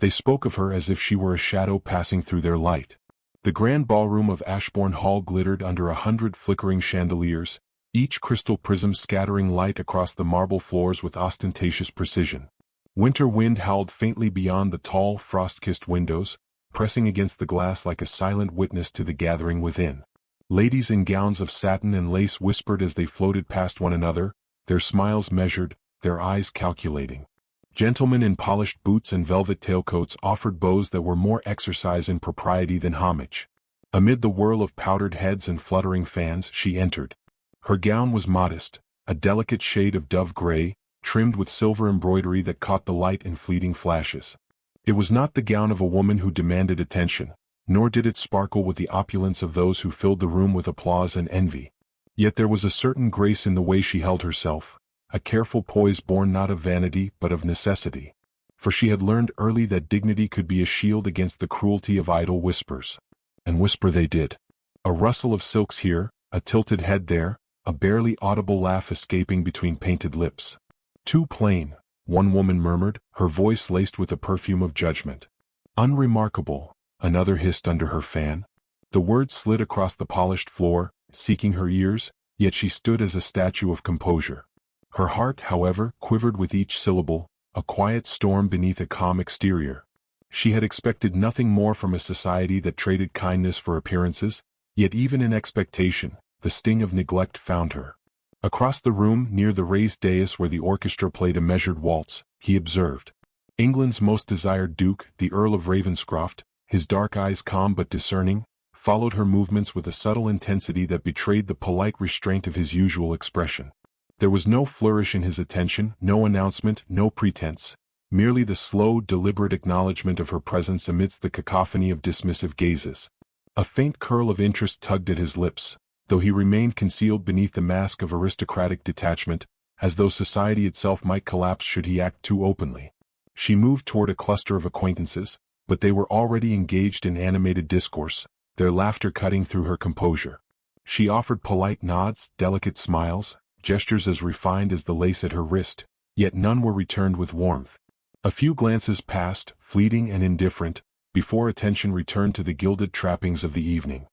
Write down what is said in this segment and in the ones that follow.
They spoke of her as if she were a shadow passing through their light. The grand ballroom of Ashbourne Hall glittered under 100 flickering chandeliers, each crystal prism scattering light across the marble floors with ostentatious precision. Winter wind howled faintly beyond the tall, frost-kissed windows, pressing against the glass like a silent witness to the gathering within. Ladies in gowns of satin and lace whispered as they floated past one another, their smiles measured, their eyes calculating. Gentlemen in polished boots and velvet tailcoats offered bows that were more exercise in propriety than homage. Amid the whirl of powdered heads and fluttering fans she entered. Her gown was modest, a delicate shade of dove gray, trimmed with silver embroidery that caught the light in fleeting flashes. It was not the gown of a woman who demanded attention, nor did it sparkle with the opulence of those who filled the room with applause and envy. Yet there was a certain grace in the way she held herself, a careful poise born not of vanity but of necessity. For she had learned early that dignity could be a shield against the cruelty of idle whispers. And whisper they did. A rustle of silks here, a tilted head there, a barely audible laugh escaping between painted lips. "Too plain," one woman murmured, her voice laced with the perfume of judgment. "Unremarkable," another hissed under her fan. The words slid across the polished floor, seeking her ears, yet she stood as a statue of composure. Her heart, however, quivered with each syllable, a quiet storm beneath a calm exterior. She had expected nothing more from a society that traded kindness for appearances, yet even in expectation, the sting of neglect found her. Across the room, near the raised dais where the orchestra played a measured waltz, he observed England's most desired Duke, the Earl of Ravenscroft, his dark eyes calm but discerning, followed her movements with a subtle intensity that betrayed the polite restraint of his usual expression. There was no flourish in his attention, no announcement, no pretense, merely the slow, deliberate acknowledgement of her presence amidst the cacophony of dismissive gazes. A faint curl of interest tugged at his lips, though he remained concealed beneath the mask of aristocratic detachment, as though society itself might collapse should he act too openly. She moved toward a cluster of acquaintances, but they were already engaged in animated discourse, their laughter cutting through her composure. She offered polite nods, delicate smiles, gestures as refined as the lace at her wrist, yet none were returned with warmth. A few glances passed, fleeting and indifferent, before attention returned to the gilded trappings of the evening.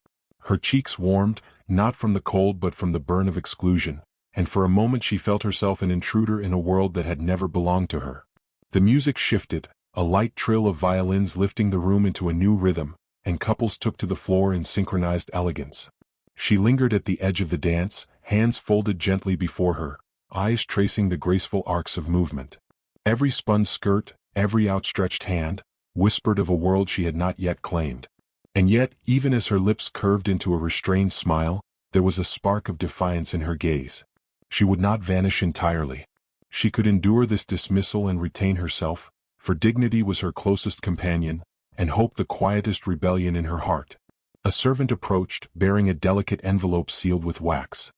Her cheeks warmed, not from the cold but from the burn of exclusion, and for a moment she felt herself an intruder in a world that had never belonged to her. The music shifted, a light trill of violins lifting the room into a new rhythm, and couples took to the floor in synchronized elegance. She lingered at the edge of the dance, hands folded gently before her, eyes tracing the graceful arcs of movement. Every spun skirt, every outstretched hand, whispered of a world she had not yet claimed. And yet, even as her lips curved into a restrained smile, there was a spark of defiance in her gaze. She would not vanish entirely. She could endure this dismissal and retain herself, for dignity was her closest companion, and hope the quietest rebellion in her heart. A servant approached, bearing a delicate envelope sealed with wax.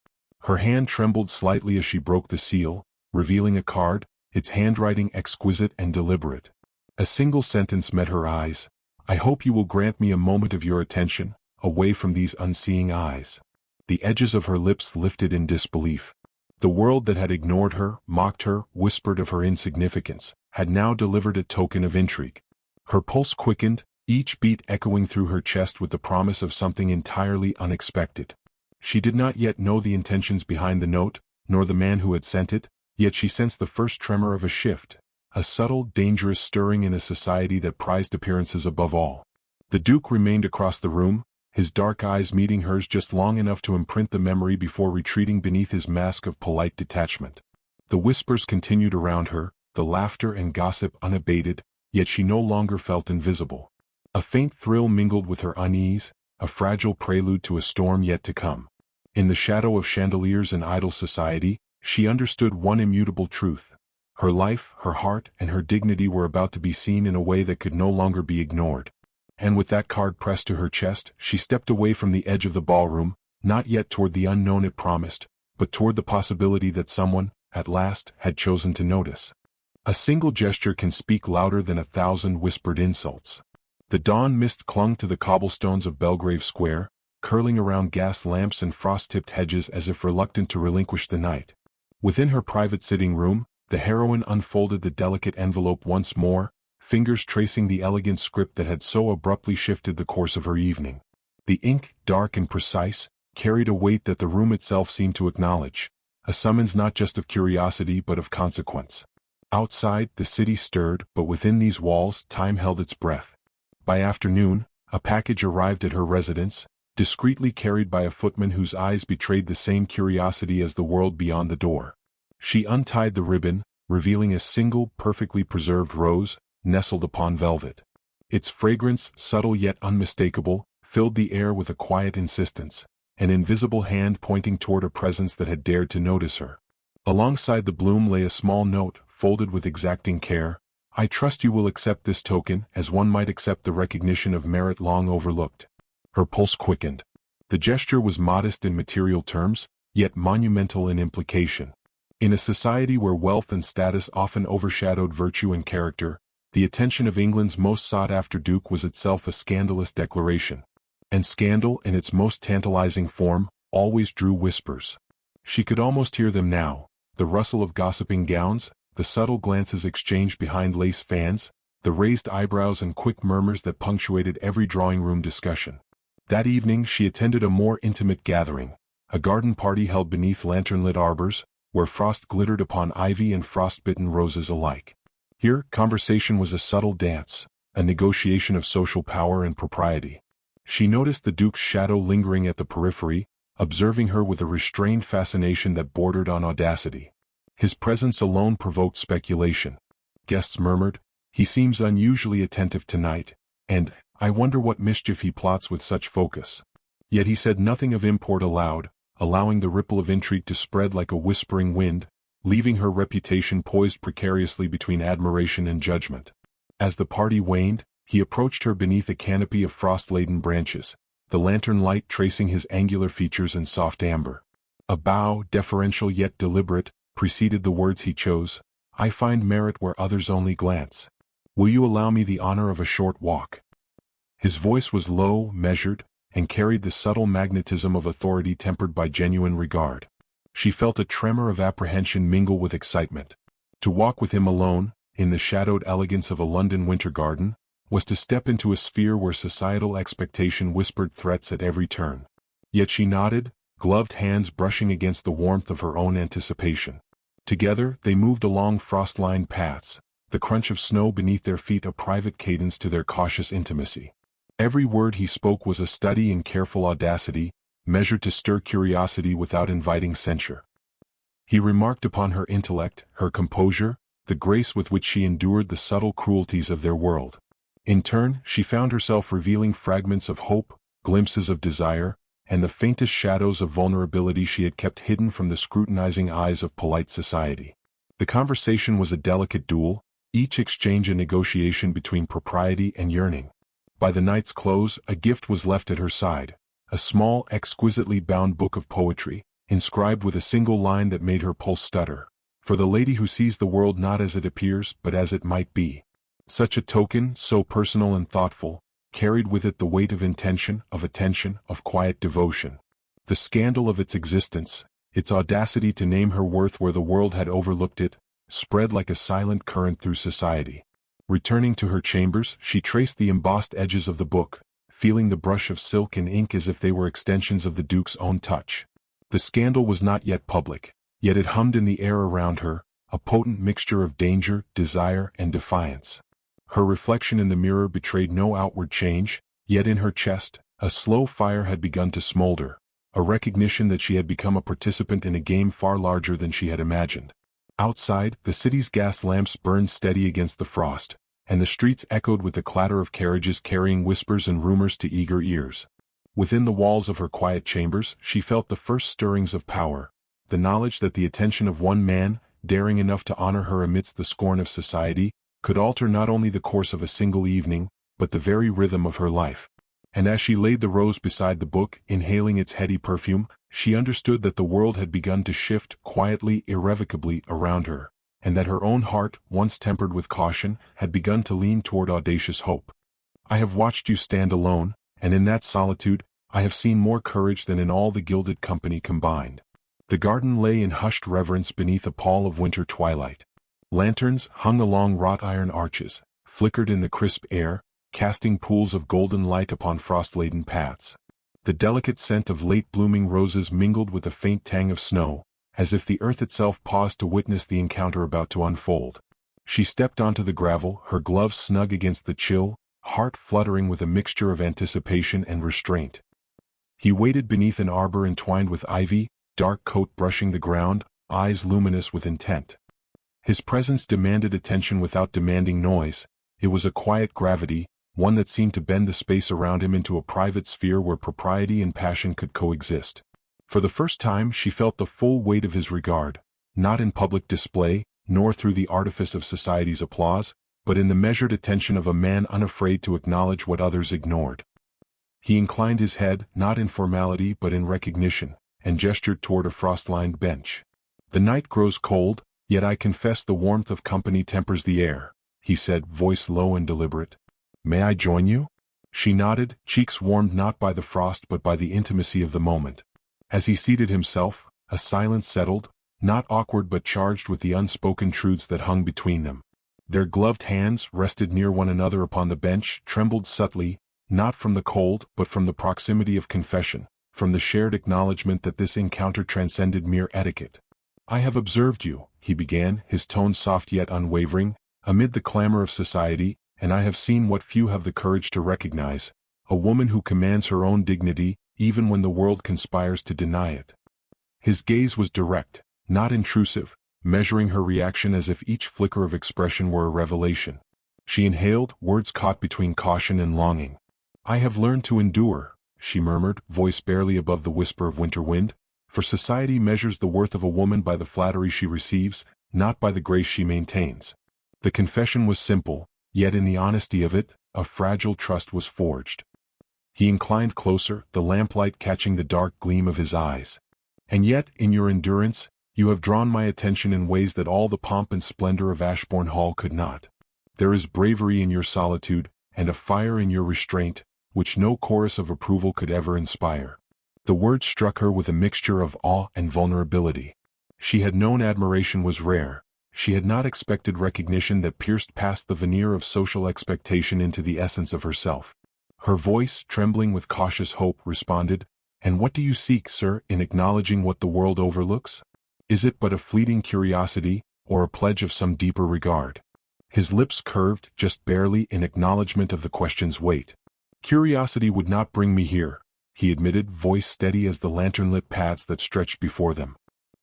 Her hand trembled slightly as she broke the seal, revealing a card, its handwriting exquisite and deliberate. A single sentence met her eyes: "I hope you will grant me a moment of your attention, away from these unseeing eyes." The edges of her lips lifted in disbelief. The world that had ignored her, mocked her, whispered of her insignificance, had now delivered a token of intrigue. Her pulse quickened, each beat echoing through her chest with the promise of something entirely unexpected. She did not yet know the intentions behind the note, nor the man who had sent it, yet she sensed the first tremor of a shift, a subtle, dangerous stirring in a society that prized appearances above all. The Duke remained across the room, his dark eyes meeting hers just long enough to imprint the memory before retreating beneath his mask of polite detachment. The whispers continued around her, the laughter and gossip unabated, yet she no longer felt invisible. A faint thrill mingled with her unease, a fragile prelude to a storm yet to come. In the shadow of chandeliers and idle society, she understood one immutable truth. Her life, her heart, and her dignity were about to be seen in a way that could no longer be ignored. And with that card pressed to her chest, she stepped away from the edge of the ballroom, not yet toward the unknown it promised, but toward the possibility that someone, at last, had chosen to notice. A single gesture can speak louder than 1,000 whispered insults. The dawn mist clung to the cobblestones of Belgrave Square, curling around gas lamps and frost-tipped hedges as if reluctant to relinquish the night. Within her private sitting room, the heroine unfolded the delicate envelope once more, fingers tracing the elegant script that had so abruptly shifted the course of her evening. The ink, dark and precise, carried a weight that the room itself seemed to acknowledge, a summons not just of curiosity but of consequence. Outside, the city stirred, but within these walls, time held its breath. By afternoon, a package arrived at her residence, discreetly carried by a footman whose eyes betrayed the same curiosity as the world beyond the door. She untied the ribbon, revealing a single, perfectly preserved rose, nestled upon velvet. Its fragrance, subtle yet unmistakable, filled the air with a quiet insistence, an invisible hand pointing toward a presence that had dared to notice her. Alongside the bloom lay a small note, folded with exacting care. "I trust you will accept this token, as one might accept the recognition of merit long overlooked." Her pulse quickened. The gesture was modest in material terms, yet monumental in implication. In a society where wealth and status often overshadowed virtue and character, the attention of England's most sought-after duke was itself a scandalous declaration. And scandal, in its most tantalizing form, always drew whispers. She could almost hear them now, the rustle of gossiping gowns, the subtle glances exchanged behind lace fans, the raised eyebrows and quick murmurs that punctuated every drawing-room discussion. That evening she attended a more intimate gathering, a garden party held beneath lantern-lit arbors, where frost glittered upon ivy and frost-bitten roses alike. Here, conversation was a subtle dance, a negotiation of social power and propriety. She noticed the Duke's shadow lingering at the periphery, observing her with a restrained fascination that bordered on audacity. His presence alone provoked speculation. Guests murmured, "He seems unusually attentive tonight," and, "I wonder what mischief he plots with such focus." Yet he said nothing of import aloud, allowing the ripple of intrigue to spread like a whispering wind, leaving her reputation poised precariously between admiration and judgment. As the party waned, he approached her beneath a canopy of frost-laden branches, the lantern light tracing his angular features in soft amber. A bow, deferential yet deliberate, preceded the words he chose. "I find merit where others only glance. Will you allow me the honor of a short walk?" His voice was low, measured, and carried the subtle magnetism of authority tempered by genuine regard. She felt a tremor of apprehension mingle with excitement. To walk with him alone, in the shadowed elegance of a London winter garden, was to step into a sphere where societal expectation whispered threats at every turn. Yet she nodded, gloved hands brushing against the warmth of her own anticipation. Together, they moved along frost-lined paths, the crunch of snow beneath their feet a private cadence to their cautious intimacy. Every word he spoke was a study in careful audacity, measured to stir curiosity without inviting censure. He remarked upon her intellect, her composure, the grace with which she endured the subtle cruelties of their world. In turn, she found herself revealing fragments of hope, glimpses of desire, and the faintest shadows of vulnerability she had kept hidden from the scrutinizing eyes of polite society. The conversation was a delicate duel, each exchange a negotiation between propriety and yearning. By the night's close, a gift was left at her side, a small, exquisitely bound book of poetry, inscribed with a single line that made her pulse stutter. "For the lady who sees the world not as it appears, but as it might be." Such a token, so personal and thoughtful, carried with it the weight of intention, of attention, of quiet devotion. The scandal of its existence, its audacity to name her worth where the world had overlooked it, spread like a silent current through society. Returning to her chambers, she traced the embossed edges of the book, feeling the brush of silk and ink as if they were extensions of the Duke's own touch. The scandal was not yet public, yet it hummed in the air around her, a potent mixture of danger, desire, and defiance. Her reflection in the mirror betrayed no outward change, yet in her chest, a slow fire had begun to smolder, a recognition that she had become a participant in a game far larger than she had imagined. Outside, the city's gas lamps burned steady against the frost, and the streets echoed with the clatter of carriages carrying whispers and rumors to eager ears. Within the walls of her quiet chambers, she felt the first stirrings of power, the knowledge that the attention of one man, daring enough to honor her amidst the scorn of society, could alter not only the course of a single evening, but the very rhythm of her life. And as she laid the rose beside the book, inhaling its heady perfume, she understood that the world had begun to shift quietly, irrevocably around her, and that her own heart, once tempered with caution, had begun to lean toward audacious hope. "I have watched you stand alone, and in that solitude, I have seen more courage than in all the gilded company combined." The garden lay in hushed reverence beneath a pall of winter twilight. Lanterns, hung along wrought iron arches, flickered in the crisp air, casting pools of golden light upon frost-laden paths. The delicate scent of late-blooming roses mingled with the faint tang of snow, as if the earth itself paused to witness the encounter about to unfold. She stepped onto the gravel, her gloves snug against the chill, heart fluttering with a mixture of anticipation and restraint. He waited beneath an arbor entwined with ivy, dark coat brushing the ground, eyes luminous with intent. His presence demanded attention without demanding noise. It was a quiet gravity, one that seemed to bend the space around him into a private sphere where propriety and passion could coexist. For the first time she felt the full weight of his regard, not in public display, nor through the artifice of society's applause, but in the measured attention of a man unafraid to acknowledge what others ignored. He inclined his head, not in formality but in recognition, and gestured toward a frost-lined bench. "The night grows cold, yet I confess the warmth of company tempers the air," he said, voice low and deliberate. "May I join you?" She nodded, cheeks warmed not by the frost but by the intimacy of the moment. As he seated himself, a silence settled, not awkward but charged with the unspoken truths that hung between them. Their gloved hands, rested near one another upon the bench, trembled subtly, not from the cold but from the proximity of confession, from the shared acknowledgement that this encounter transcended mere etiquette. "I have observed you," he began, his tone soft yet unwavering, "amid the clamor of society, and I have seen what few have the courage to recognize, a woman who commands her own dignity, even when the world conspires to deny it." His gaze was direct, not intrusive, measuring her reaction as if each flicker of expression were a revelation. She inhaled, words caught between caution and longing. "I have learned to endure," she murmured, voice barely above the whisper of winter wind, "for society measures the worth of a woman by the flattery she receives, not by the grace she maintains." The confession was simple, yet in the honesty of it, a fragile trust was forged. He inclined closer, the lamplight catching the dark gleam of his eyes. "And yet, in your endurance, you have drawn my attention in ways that all the pomp and splendor of Ashbourne Hall could not. There is bravery in your solitude, and a fire in your restraint, which no chorus of approval could ever inspire." The words struck her with a mixture of awe and vulnerability. She had known admiration was rare. She had not expected recognition that pierced past the veneer of social expectation into the essence of herself. Her voice, trembling with cautious hope, responded, "And what do you seek, sir, in acknowledging what the world overlooks? Is it but a fleeting curiosity, or a pledge of some deeper regard?" His lips curved, just barely, in acknowledgement of the question's weight. "Curiosity would not bring me here," he admitted, voice steady as the lantern-lit paths that stretched before them.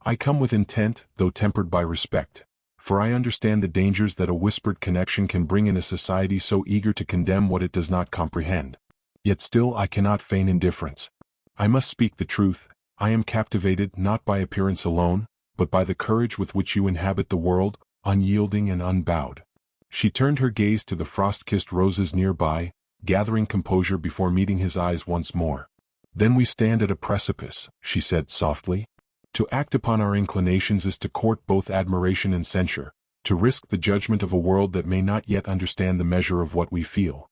"I come with intent, though tempered by respect. For I understand the dangers that a whispered connection can bring in a society so eager to condemn what it does not comprehend. Yet still I cannot feign indifference. I must speak the truth. I am captivated not by appearance alone, but by the courage with which you inhabit the world, unyielding and unbowed." She turned her gaze to the frost-kissed roses nearby, gathering composure before meeting his eyes once more. "Then we stand at a precipice," she said softly. "To act upon our inclinations is to court both admiration and censure, to risk the judgment of a world that may not yet understand the measure of what we feel."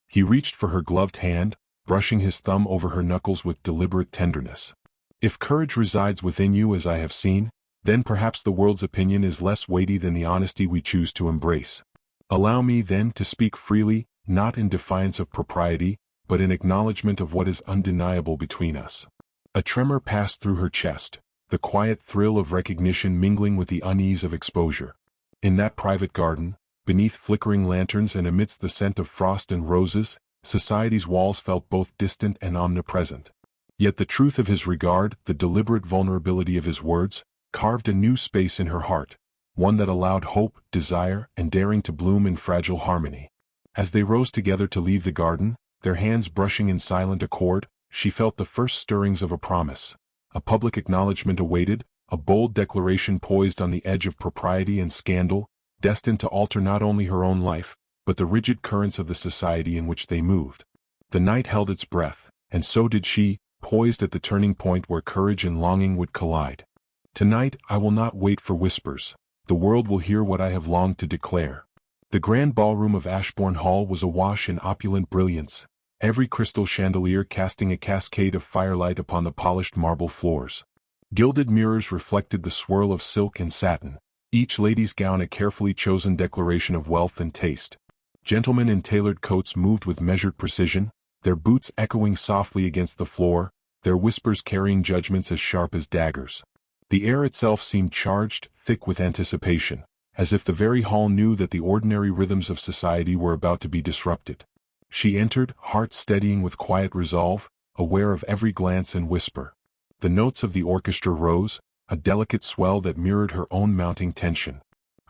He reached for her gloved hand, brushing his thumb over her knuckles with deliberate tenderness. "If courage resides within you as I have seen, then perhaps the world's opinion is less weighty than the honesty we choose to embrace. Allow me, then, to speak freely, not in defiance of propriety, but in acknowledgement of what is undeniable between us." A tremor passed through her chest, the quiet thrill of recognition mingling with the unease of exposure. In that private garden, beneath flickering lanterns and amidst the scent of frost and roses, society's walls felt both distant and omnipresent. Yet the truth of his regard, the deliberate vulnerability of his words, carved a new space in her heart, one that allowed hope, desire, and daring to bloom in fragile harmony. As they rose together to leave the garden, their hands brushing in silent accord, she felt the first stirrings of a promise. A public acknowledgement awaited, a bold declaration poised on the edge of propriety and scandal, destined to alter not only her own life, but the rigid currents of the society in which they moved. The night held its breath, and so did she, poised at the turning point where courage and longing would collide. "Tonight I will not wait for whispers. The world will hear what I have longed to declare." The grand ballroom of Ashbourne Hall was awash in opulent brilliance, every crystal chandelier casting a cascade of firelight upon the polished marble floors. Gilded mirrors reflected the swirl of silk and satin, each lady's gown a carefully chosen declaration of wealth and taste. Gentlemen in tailored coats moved with measured precision, their boots echoing softly against the floor, their whispers carrying judgments as sharp as daggers. The air itself seemed charged, thick with anticipation, as if the very hall knew that the ordinary rhythms of society were about to be disrupted. She entered, heart steadying with quiet resolve, aware of every glance and whisper. The notes of the orchestra rose, a delicate swell that mirrored her own mounting tension.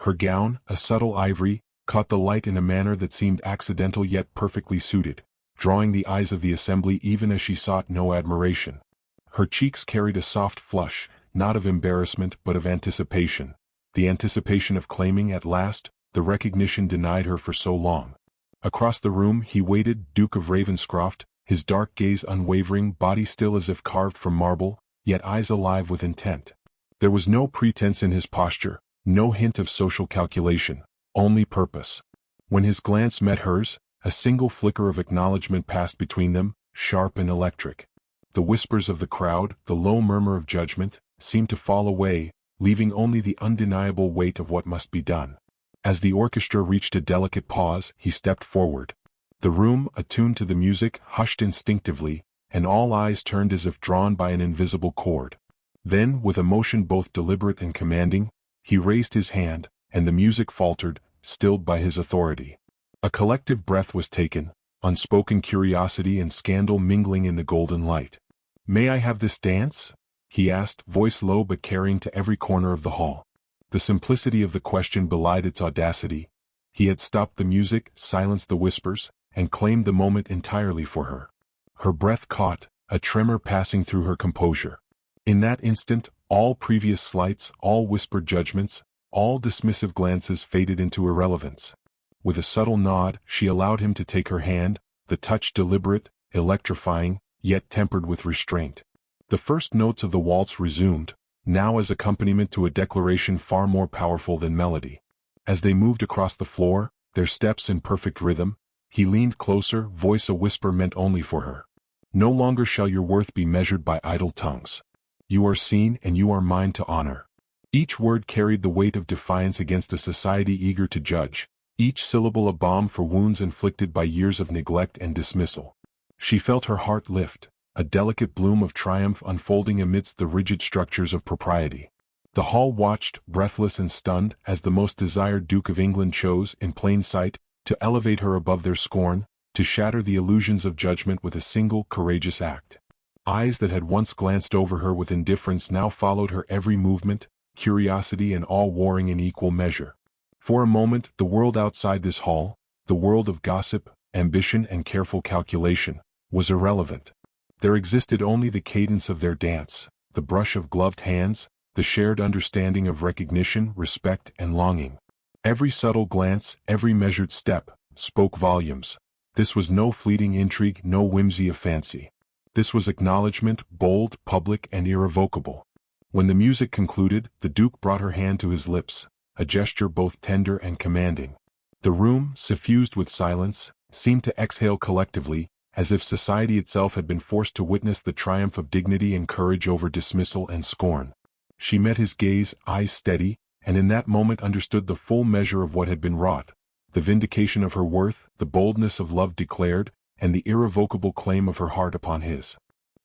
Her gown, a subtle ivory, caught the light in a manner that seemed accidental yet perfectly suited, drawing the eyes of the assembly even as she sought no admiration. Her cheeks carried a soft flush, not of embarrassment but of anticipation, the anticipation of claiming at last the recognition denied her for so long. Across the room he waited, Duke of Ravenscroft, his dark gaze unwavering, body still as if carved from marble, yet eyes alive with intent. There was no pretense in his posture, no hint of social calculation, only purpose. When his glance met hers, a single flicker of acknowledgement passed between them, sharp and electric. The whispers of the crowd, the low murmur of judgment, seemed to fall away, leaving only the undeniable weight of what must be done. As the orchestra reached a delicate pause, he stepped forward. The room, attuned to the music, hushed instinctively, and all eyes turned as if drawn by an invisible cord. Then, with a motion both deliberate and commanding, he raised his hand, and the music faltered, stilled by his authority. A collective breath was taken, unspoken curiosity and scandal mingling in the golden light. "May I have this dance?" he asked, voice low but carrying to every corner of the hall. The simplicity of the question belied its audacity. He had stopped the music, silenced the whispers, and claimed the moment entirely for her. Her breath caught, a tremor passing through her composure. In that instant, all previous slights, all whispered judgments, all dismissive glances faded into irrelevance. With a subtle nod, she allowed him to take her hand, the touch deliberate, electrifying, yet tempered with restraint. The first notes of the waltz resumed, now as accompaniment to a declaration far more powerful than melody. As they moved across the floor, their steps in perfect rhythm, he leaned closer, voice a whisper meant only for her. "No longer shall your worth be measured by idle tongues. You are seen and you are mine to honor." Each word carried the weight of defiance against a society eager to judge, each syllable a balm for wounds inflicted by years of neglect and dismissal. She felt her heart lift, a delicate bloom of triumph unfolding amidst the rigid structures of propriety. The hall watched, breathless and stunned, as the most desired Duke of England chose, in plain sight, to elevate her above their scorn, to shatter the illusions of judgment with a single, courageous act. Eyes that had once glanced over her with indifference now followed her every movement, curiosity and awe warring in equal measure. For a moment, the world outside this hall, the world of gossip, ambition and careful calculation, was irrelevant. There existed only the cadence of their dance, the brush of gloved hands, the shared understanding of recognition, respect and longing. Every subtle glance, every measured step, spoke volumes. This was no fleeting intrigue, no whimsy of fancy. This was acknowledgment, bold, public and irrevocable. When the music concluded, the Duke brought her hand to his lips, a gesture both tender and commanding. The room, suffused with silence, seemed to exhale collectively, as if society itself had been forced to witness the triumph of dignity and courage over dismissal and scorn. She met his gaze, eyes steady, and in that moment understood the full measure of what had been wrought, the vindication of her worth, the boldness of love declared, and the irrevocable claim of her heart upon his.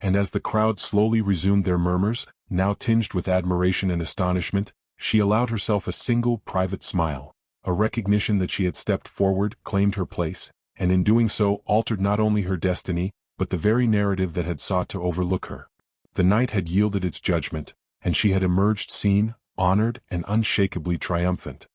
And as the crowd slowly resumed their murmurs, now tinged with admiration and astonishment, she allowed herself a single private smile, a recognition that she had stepped forward, claimed her place, and in doing so altered not only her destiny, but the very narrative that had sought to overlook her. The night had yielded its judgment, and she had emerged seen, honored, and unshakably triumphant.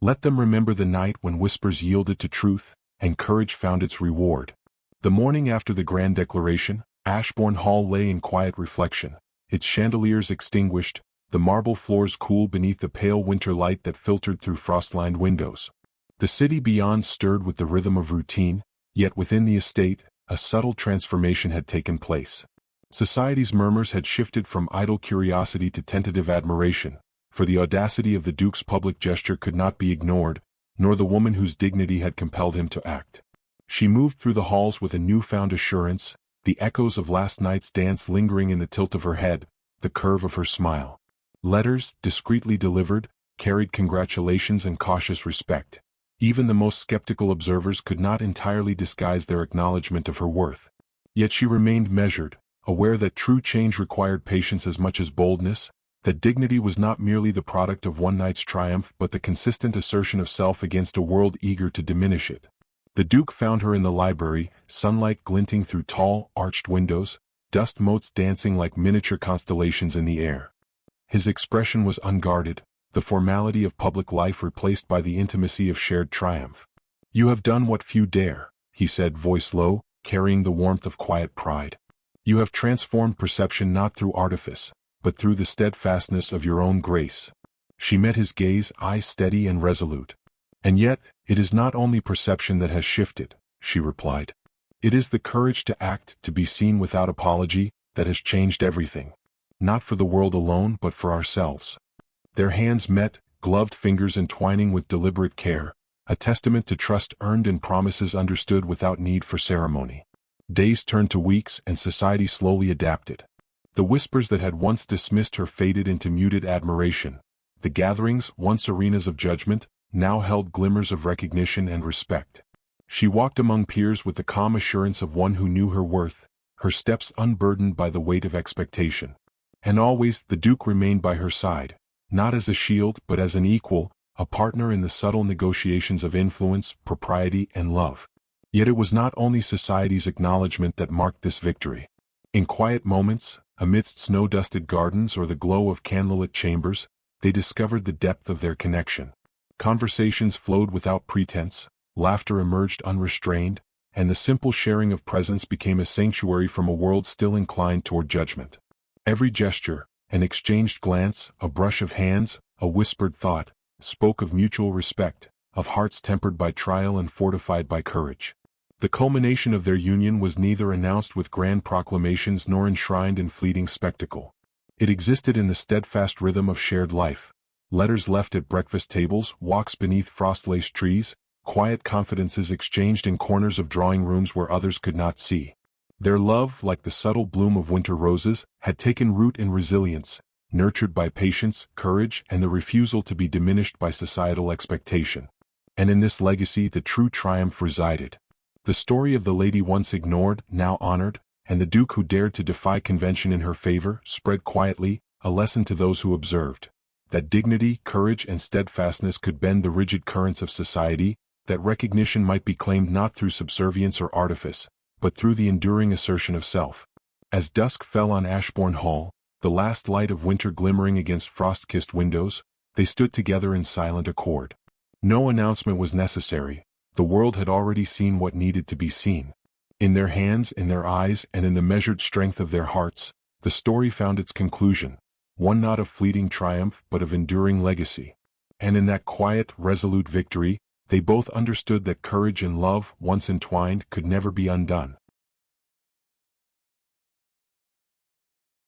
Let them remember the night when whispers yielded to truth, and courage found its reward. The morning after the grand declaration, Ashbourne Hall lay in quiet reflection, its chandeliers extinguished, the marble floors cool beneath the pale winter light that filtered through frost-lined windows. The city beyond stirred with the rhythm of routine, yet within the estate, a subtle transformation had taken place. Society's murmurs had shifted from idle curiosity to tentative admiration, for the audacity of the Duke's public gesture could not be ignored, nor the woman whose dignity had compelled him to act. She moved through the halls with a newfound assurance, the echoes of last night's dance lingering in the tilt of her head, the curve of her smile. Letters, discreetly delivered, carried congratulations and cautious respect. Even the most skeptical observers could not entirely disguise their acknowledgement of her worth. Yet she remained measured, aware that true change required patience as much as boldness, that dignity was not merely the product of one night's triumph but the consistent assertion of self against a world eager to diminish it. The Duke found her in the library, sunlight glinting through tall, arched windows, dust motes dancing like miniature constellations in the air. His expression was unguarded, the formality of public life replaced by the intimacy of shared triumph. "You have done what few dare," he said, voice low, carrying the warmth of quiet pride. "You have transformed perception not through artifice, but through the steadfastness of your own grace." She met his gaze, eyes steady and resolute. "And yet, it is not only perception that has shifted," she replied. "It is the courage to act, to be seen without apology, that has changed everything. Not for the world alone but for ourselves." Their hands met, gloved fingers entwining with deliberate care, a testament to trust earned and promises understood without need for ceremony. Days turned to weeks and society slowly adapted. The whispers that had once dismissed her faded into muted admiration. The gatherings, once arenas of judgment, now held glimmers of recognition and respect. She walked among peers with the calm assurance of one who knew her worth, her steps unburdened by the weight of expectation. And always the Duke remained by her side, not as a shield but as an equal, a partner in the subtle negotiations of influence, propriety, and love. Yet it was not only society's acknowledgement that marked this victory. In quiet moments, amidst snow-dusted gardens or the glow of candlelit chambers, they discovered the depth of their connection. Conversations flowed without pretense, laughter emerged unrestrained, and the simple sharing of presence became a sanctuary from a world still inclined toward judgment. Every gesture, an exchanged glance, a brush of hands, a whispered thought, spoke of mutual respect, of hearts tempered by trial and fortified by courage. The culmination of their union was neither announced with grand proclamations nor enshrined in fleeting spectacle. It existed in the steadfast rhythm of shared life. Letters left at breakfast tables, walks beneath frost-laced trees, quiet confidences exchanged in corners of drawing rooms where others could not see. Their love, like the subtle bloom of winter roses, had taken root in resilience, nurtured by patience, courage, and the refusal to be diminished by societal expectation. And in this legacy the true triumph resided. The story of the lady once ignored, now honored, and the Duke who dared to defy convention in her favor, spread quietly, a lesson to those who observed. That dignity, courage, and steadfastness could bend the rigid currents of society, that recognition might be claimed not through subservience or artifice, but through the enduring assertion of self. As dusk fell on Ashbourne Hall, the last light of winter glimmering against frost-kissed windows, they stood together in silent accord. No announcement was necessary. The world had already seen what needed to be seen. In their hands, in their eyes, and in the measured strength of their hearts, the story found its conclusion, one not of fleeting triumph but of enduring legacy. And in that quiet, resolute victory, they both understood that courage and love, once entwined, could never be undone.